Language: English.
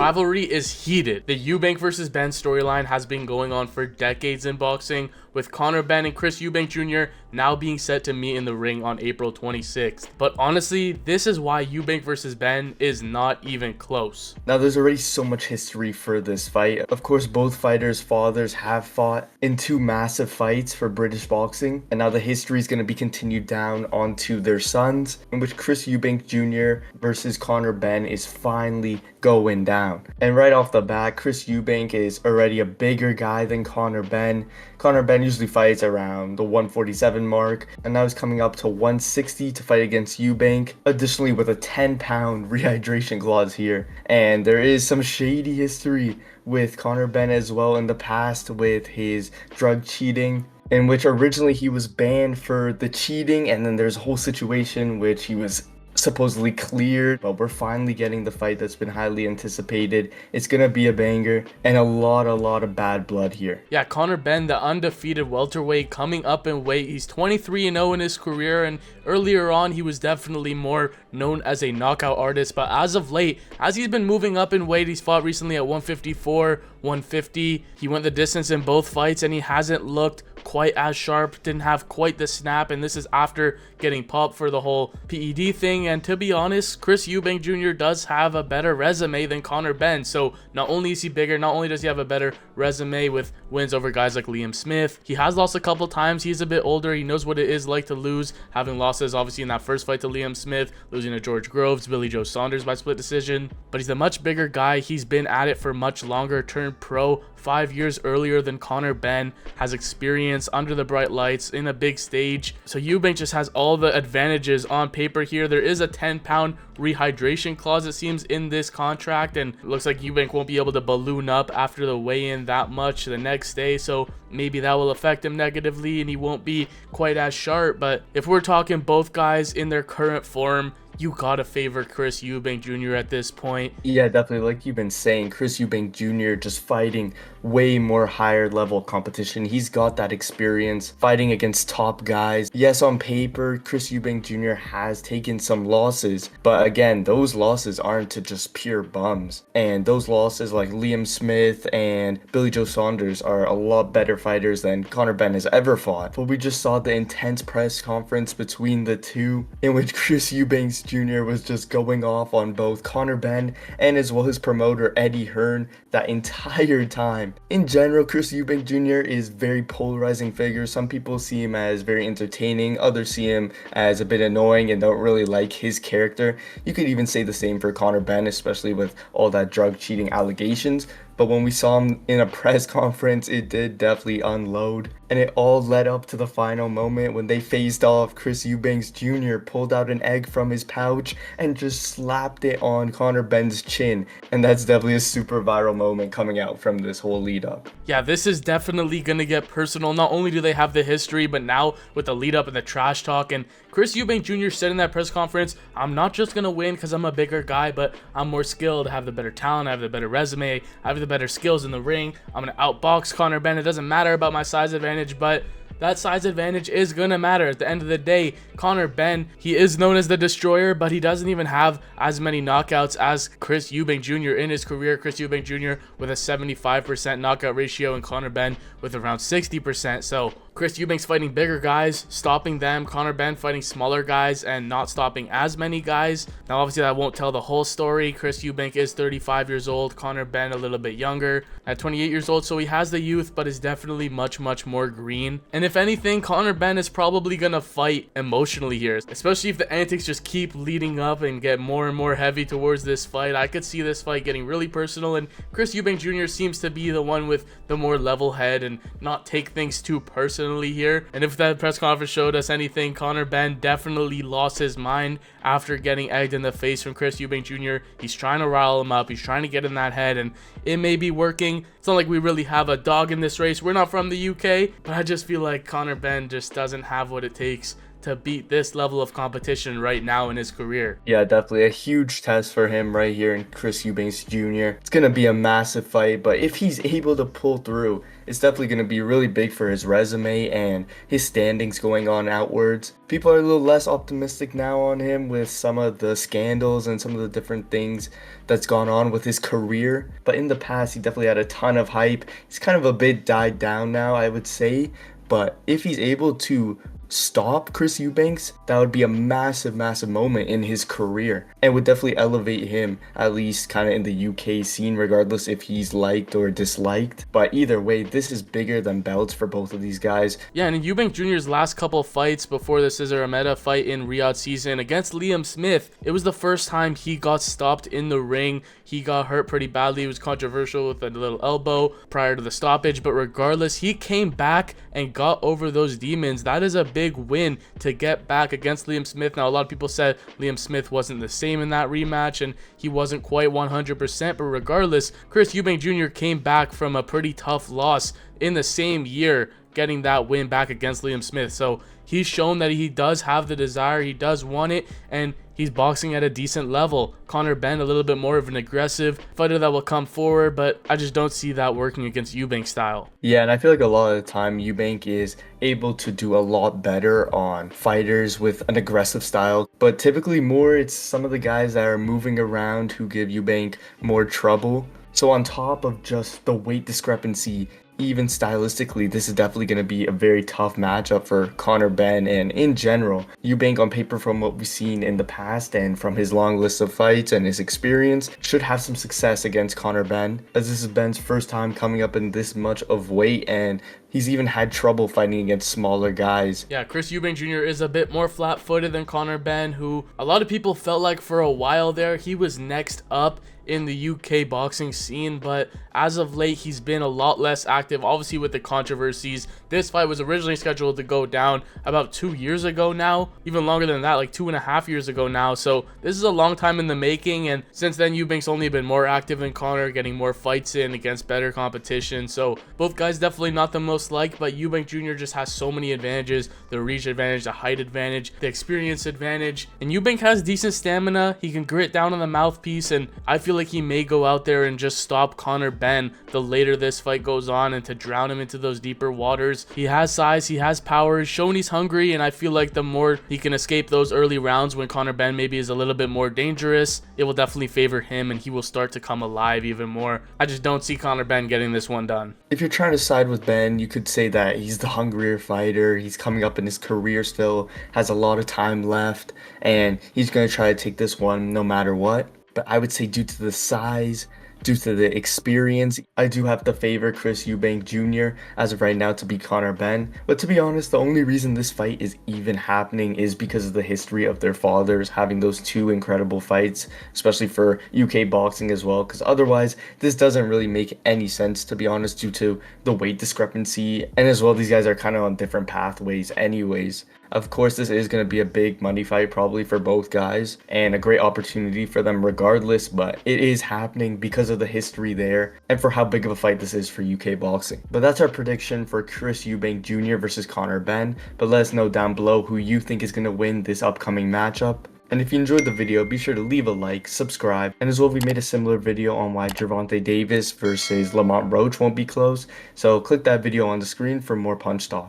rivalry is heated. The Eubank versus Benn storyline has been going on for decades in boxing, with Conor Benn and Chris Eubank Jr. now being set to meet in the ring on April 26th. But honestly, this is why Eubank versus Benn is not even close. Now, there's already so much history for this fight. Of course, both fighters' fathers have fought in two massive fights for British boxing, and now the history is going to be continued down onto their sons, in which Chris Eubank Jr. versus Conor Benn is finally going down. And right off the bat, Chris Eubank is already a bigger guy than Conor Benn. Conor Benn usually fights around the 147 mark, and now he's coming up to 160 to fight against Eubank, additionally with a 10-pound rehydration clause here. And there is some shady history with Conor Benn as well in the past with his drug cheating, in which originally he was banned for the cheating, and then there's a whole situation which he was supposedly cleared. But we're finally getting the fight that's been highly anticipated. It's gonna be a banger, and a lot of bad blood here. Yeah, Conor Benn, the undefeated welterweight, coming up in weight. He's 23-0 in his career, and earlier on he was definitely more known as a knockout artist. But as of late, as he's been moving up in weight, he's fought recently at 154, 150. He went the distance in both fights, and he hasn't looked quite as sharp, didn't have quite the snap, and this is after getting popped for the whole PED thing. And to be honest, Chris Eubank Jr. does have a better resume than Conor Benn. So not only is he bigger, not only does he have a better resume with wins over guys like Liam Smith, he has lost a couple times. He's a bit older, he knows what it is like to lose, having losses obviously in that first fight to Liam Smith, losing to George Groves, Billy Joe Saunders by split decision. But he's a much bigger guy, he's been at it for much longer, turned pro 5 years earlier than Conor Benn, has experience under the bright lights in a big stage. So Eubank just has all the advantages on paper here. There is a 10-pound rehydration clause, it seems, in this contract, and it looks like Eubank won't be able to balloon up after the weigh-in that much the next day, so maybe that will affect him negatively and he won't be quite as sharp. But if we're talking both guys in their current form, you gotta favor Chris Eubank Jr. at this point. Yeah, definitely. Like you've been saying, Chris Eubank Jr. just fighting way more higher level competition. He's got that experience fighting against top guys. Yes, on paper, Chris Eubank Jr. has taken some losses, but again, those losses aren't to just pure bums. And those losses like Liam Smith and Billy Joe Saunders are a lot better fighters than Conor Benn has ever fought. But we just saw the intense press conference between the two, in which Chris Eubank Jr. was just going off on both Conor Benn and as well his promoter Eddie Hearn that entire time. In general, Chris Eubank Jr. is very polarizing figure. Some people see him as very entertaining, others see him as a bit annoying and don't really like his character. You could even say the same for Conor Benn, especially with all that drug cheating allegations. But when we saw him in a press conference, it did definitely unload. And it all led up to the final moment when they faced off. Chris Eubanks Jr. pulled out an egg from his pouch and just slapped it on Conor Benn's chin. And that's definitely a super viral moment coming out from this whole lead up. Yeah, this is definitely going to get personal. Not only do they have the history, but now with the lead up and the trash talk. And Chris Eubank Jr. said in that press conference, I'm not just going to win because I'm a bigger guy, but I'm more skilled, I have the better talent, I have the better resume, I have the better skills in the ring. I'm going to outbox Conor Benn. It doesn't matter about my size advantage, but that size advantage is gonna matter. At the end of the day, Conor Benn, he is known as the destroyer, but he doesn't even have as many knockouts as Chris Eubank Jr. in his career. Chris Eubank Jr. with a 75% knockout ratio and Conor Benn with around 60%. So Chris Eubank's fighting bigger guys, stopping them. Conor Benn fighting smaller guys and not stopping as many guys. Now, obviously, that won't tell the whole story. Chris Eubank is 35 years old. Conor Benn a little bit younger at 28 years old. So he has the youth, but is definitely much more green. And if anything, Conor Benn is probably going to fight emotionally here, especially if the antics just keep leading up and get more and more heavy towards this fight. I could see this fight getting really personal, and Chris Eubank Jr. seems to be the one with the more level head and not take things too personally here. And if that press conference showed us anything, Conor Benn definitely lost his mind after getting egged in the face from Chris Eubank Jr. He's trying to rile him up, he's trying to get in that head, and it may be working. It's not like we really have a dog in this race. We're not from the UK, but I just feel like Conor Benn just doesn't have what it takes to beat this level of competition right now in his career. Yeah, definitely a huge test for him right here in Chris Eubank Jr. It's going to be a massive fight, but if he's able to pull through, it's definitely going to be really big for his resume and his standings going on outwards. People are a little less optimistic now on him with some of the scandals and some of the different things that's gone on with his career. But in the past, he definitely had a ton of hype. He's kind of a bit died down now, I would say. But if he's able to stop Chris Eubanks, that would be a massive, massive moment in his career and would definitely elevate him, at least kind of in the UK scene, regardless if he's liked or disliked. But either way, this is bigger than belts for both of these guys. Yeah, and in Eubank Jr.'s last couple fights before the Cesar Ameda fight in Riyadh season against Liam Smith, it was the first time he got stopped in the ring. He got hurt pretty badly. It was controversial with a little elbow prior to the stoppage, but regardless, he came back and got over those demons. That is a big win to get back against Liam Smith. Now, a lot of people said Liam Smith wasn't the same in that rematch and he wasn't quite 100%, but regardless, Chris Eubank Jr. came back from a pretty tough loss in the same year, getting that win back against Liam Smith. So he's shown that he does have the desire, he does want it, and he's boxing at a decent level. Conor Benn, a little bit more of an aggressive fighter that will come forward, but I just don't see that working against Eubank style. Yeah, and I feel like a lot of the time Eubank is able to do a lot better on fighters with an aggressive style, but typically more it's some of the guys that are moving around who give Eubank more trouble. So on top of just the weight discrepancy, even stylistically, this is definitely going to be a very tough matchup for Conor Benn and in general. Eubank on paper, from what we've seen in the past and from his long list of fights and his experience, should have some success against Conor Benn, as this is Benn's first time coming up in this much of weight and he's even had trouble fighting against smaller guys. Yeah, Chris Eubank Jr. is a bit more flat-footed than Conor Benn, who a lot of people felt like for a while there he was next up in the UK boxing scene, but as of late he's been a lot less active, obviously with the controversies. This fight was originally scheduled to go down about 2 years ago now, even longer than that, like 2.5 years ago now. So this is a long time in the making, and since then Eubank's only been more active than Conor, getting more fights in against better competition. So both guys definitely not the most liked, but Eubank Jr. just has so many advantages: the reach advantage, the height advantage, the experience advantage, and Eubank has decent stamina. He can grit down on the mouthpiece, and I feel like he may go out there and just stop Conor Benn the later this fight goes on and to drown him into those deeper waters. He has size, he has power, he's shown he's hungry, and I feel like the more he can escape those early rounds when Conor Benn maybe is a little bit more dangerous, it will definitely favor him and he will start to come alive even more. I just don't see Conor Benn getting this one done. If you're trying to side with Benn, you could say that he's the hungrier fighter. He's coming up in his career still, has a lot of time left, and he's going to try to take this one no matter what. But I would say due to the size, due to the experience, I do have to favor Chris Eubank Jr. as of right now to beat Conor Benn. But to be honest, the only reason this fight is even happening is because of the history of their fathers having those two incredible fights, especially for UK boxing as well, because otherwise this doesn't really make any sense, to be honest, due to the weight discrepancy, and as well these guys are kind of on different pathways anyways. Of course, this is going to be a big money fight probably for both guys and a great opportunity for them regardless, but it is happening because of the history there and for how big of a fight this is for UK boxing. But that's our prediction for Chris Eubank Jr. versus Conor Benn. But let us know down below who you think is going to win this upcoming matchup. And if you enjoyed the video, be sure to leave a like, subscribe, and as well we made a similar video on why Gervonta Davis versus Lamont Roach won't be close. So click that video on the screen for more punch talk.